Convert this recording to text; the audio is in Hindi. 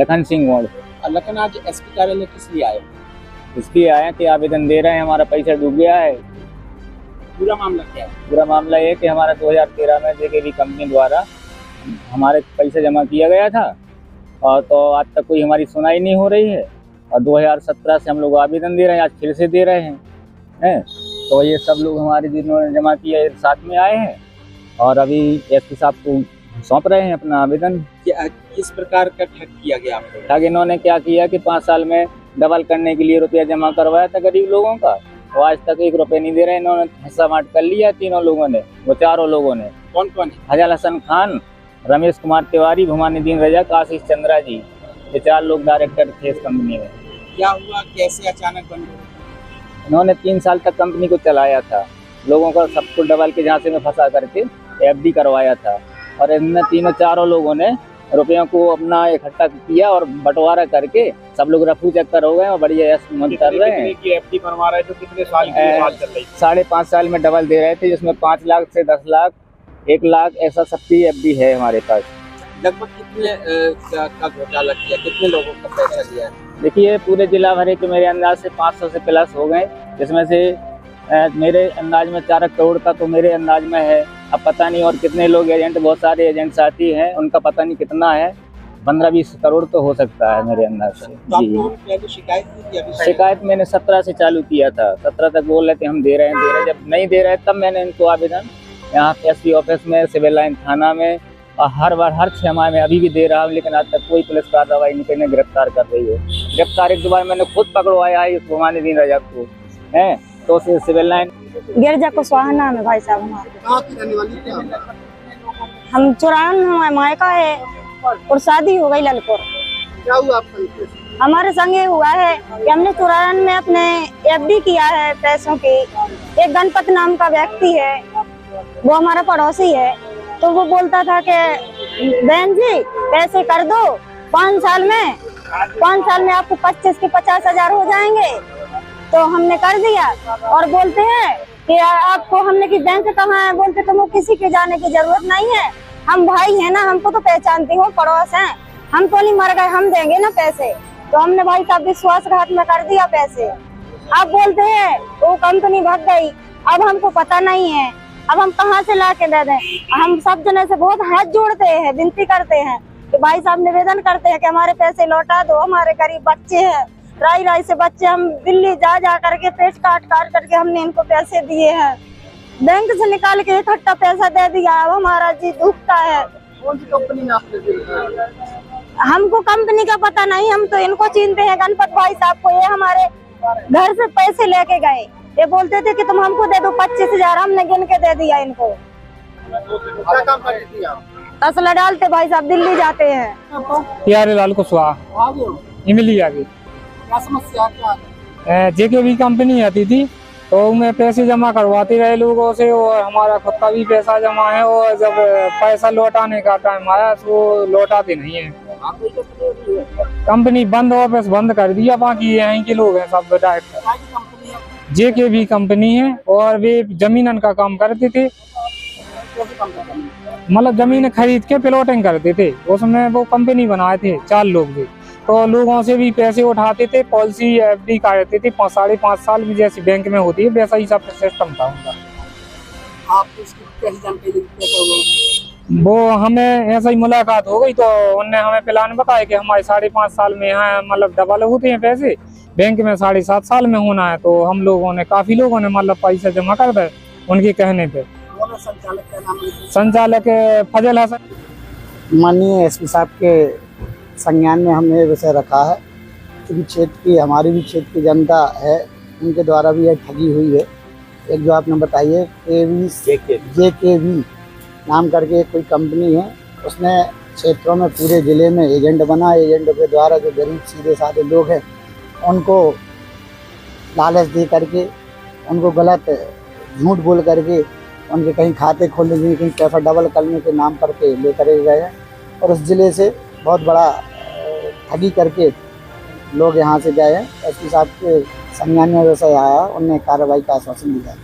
लखन सिंह मोड़। लखन, आज एसपी कार्यालय किस लिए आए? इसलिए आए कि आवेदन दे रहे हैं, हमारा पैसा डूब गया है। पूरा मामला क्या है? पूरा मामला ये कि हमारा 2013 में जेकेबी कंपनी द्वारा हमारे पैसे जमा किया गया था और तो आज तक कोई हमारी सुनाई नहीं हो रही है और 2017 से हम लोग आवेदन दे रहे हैं, आज फिर से दे रहे हैं। तो ये सब लोग हमारे जिन्होंने जमा किया है साथ में आए हैं और अभी एसपी साहब को सौंप रहे हैं अपना आवेदन। किस प्रकार का ठग किया गया आपको? ठग इन्होंने क्या किया कि 5 साल में डबल करने के लिए रुपया जमा करवाया था गरीब लोगों का, तो आज तक 1 रुपये नहीं दे रहे। इन्होंने हिस्सा बांट कर लिया तीनों लोगों ने, वो 4 लोगों ने। कौन कौन है? हजल हसन खान, रमेश कुमार तिवारी, भुमानुद्दीन रजक, आशीष चंद्रा जी, ये 4 लोग डायरेक्टर थे इस कंपनी में। क्या हुआ, कैसे अचानक बन गए? इन्होंने 3 साल तक कंपनी को चलाया था, लोगों को सबको डबल के झांसे में फंसा करके एफडी करवाया था और इनमें 3-4 लोगों ने रुपयों को अपना इकट्ठा किया और बंटवारा करके सब लोग रफू चक्कर हो गए और बढ़िया यश मन कर रहे हैं। एफडी बनवा रहे थे, कितने साल की बात चल रही? 5.5 साल में डबल दे रहे थे, जिसमें 5 लाख से 10 लाख, 1 लाख, ऐसा सबकी एफडी है हमारे पास। लगभग कितने का घोटाला किया, कितने लोगों का पैसा दिया है? देखिए पूरे जिला भरे के मेरे अंदाज से 500 से प्लस हो गए, जिसमें से मेरे अंदाज में 4 करोड़ का तो मेरे अंदाज में है। अब पता नहीं और कितने लोग एजेंट, बहुत सारे एजेंट साथी हैं, उनका पता नहीं कितना है, 15-20 करोड़ तो हो सकता है मेरे अंदाज से। तो जी शिकायत की थी? शिकायत मैंने 17 से चालू किया था, 17 तक बोल रहे थे हम दे रहे हैं। जब नहीं दे रहे तब मैंने इनको आवेदन यहाँ एसपी ऑफिस में, सिविल लाइन थाना में और हर बार हर 6 माह में अभी भी दे रहा हूँ, लेकिन आज तक कोई पुलिस कार्रवाई नहीं करने गिरफ्तार कर रही है। गिरफ्तार 1-2 बार मैंने खुद पकड़वाया है इस भुमानुद्दीन रजक को, है तो सिविल लाइन। गिरजा कुशवाहा नाम है भाई साहब हमारा। कहाँ की रहने वाली क्या? हम 94 मायका है और शादी हो गई ललपुर। क्या हुआ आपका? हमारे संगे हुआ है कि हमने 94 में अपने एफडी किया है पैसों की। एक गणपत नाम का व्यक्ति है, वो हमारा पड़ोसी है, तो वो बोलता था कि बहन जी पैसे कर दो 5 साल में आपको 25 के 50 हजार हो जाएंगे। तो हमने कर दिया और बोलते हैं कि आपको हमने कि बैंक कहाँ है, बोलते तो वो किसी के जाने की जरूरत नहीं है, हम भाई हैं ना, हमको तो पहचानती हो, पड़ोस हैं, हम तो नहीं मर गए, हम देंगे ना पैसे। तो हमने भाई साहब विश्वासघात में कर दिया पैसे। अब बोलते हैं वो कंपनी भाग गई, अब हमको पता नहीं है, अब हम कहाँ से ला के दे दें। हम सब जने से बहुत हाथ जोड़ते हैं, विनती करते हैं कि भाई साहब निवेदन करते हैं कि हमारे पैसे लौटा दो, हमारे गरीब बच्चे हैं, राई से बच्चे, हम दिल्ली जा करके पेट काट करके हमने इनको पैसे दिए हैं, बैंक से निकाल के इकट्ठा पैसा दे दिया। अब हमारा जी दुखता है। कौन सी कंपनी में आपने दिया? हमको कंपनी का पता नहीं, हम तो इनको चिनते हैं, गणपत भाई साहब को। ये हमारे घर से पैसे लेके गए, ये बोलते थे कि तुम हमको दे दो 25 हजार, हमने गिन के दे दिया इनको। क्या काम करती थी आप? तसला डालते भाई साहब, दिल्ली जाते हैं। प्यारे लाल कुशवाहा इमली आगे। क्या समस्या क्या? जेकेबी कंपनी आती थी तो उनमें पैसे जमा करवाते रहे लोगों से और हमारा खुद का भी पैसा जमा है, और जब पैसा लौटाने का टाइम आया तो लौटाते नहीं है। कंपनी बंद, ऑफिस बंद कर दिया, बाकी यहीं के लोग हैं सब डायरेक्ट। जेकेबी कंपनी है और वे जमीनन का काम करते थे, मतलब जमीन खरीद के प्लॉटिंग करते थे, उसमें वो कंपनी बनाए थे 4 लोग थे, तो लोगों से भी पैसे उठाते थे, पॉलिसी एफडी काटते थे 5.5 साल में, जैसी बैंक में होती है वैसा ही सब सिस्टम था उनका। आप इसकी कैसी जानकारी? वो हमें ऐसा ही मुलाकात हो गई तो उनने हमें प्लान बताया कि हमारे 5.5 साल में यहाँ मतलब डबल होते हैं पैसे, बैंक में 7.5 साल में होना है। तो हम लोगों ने, काफी लोगों ने मतलब पैसा जमा कर दिया उनके कहने पे। संचालक का नाम? संचालक फजल हसन। माननीय एसपी साहब के संज्ञान में हमने विषय रखा है, क्योंकि क्षेत्र की, हमारी भी क्षेत्र की जनता है, उनके द्वारा भी यह ठगी हुई है। एक जो आपने बताइए जेकेबी नाम करके कोई कंपनी है, उसने क्षेत्रों में पूरे ज़िले में एजेंट बना, एजेंटों के द्वारा जो गरीब सीधे साधे लोग हैं उनको लालच दे करके, उनको गलत झूठ बोल करके उनके कहीं खाते खोलने के, कहीं पैसा डबल करने के नाम करके लेकर गए हैं और उस ज़िले से बहुत बड़ा ठगी करके लोग यहाँ से गए हैं। एसपी साहब के संज्ञान में वैसे आया, उन्हें कार्रवाई का आश्वासन दिया।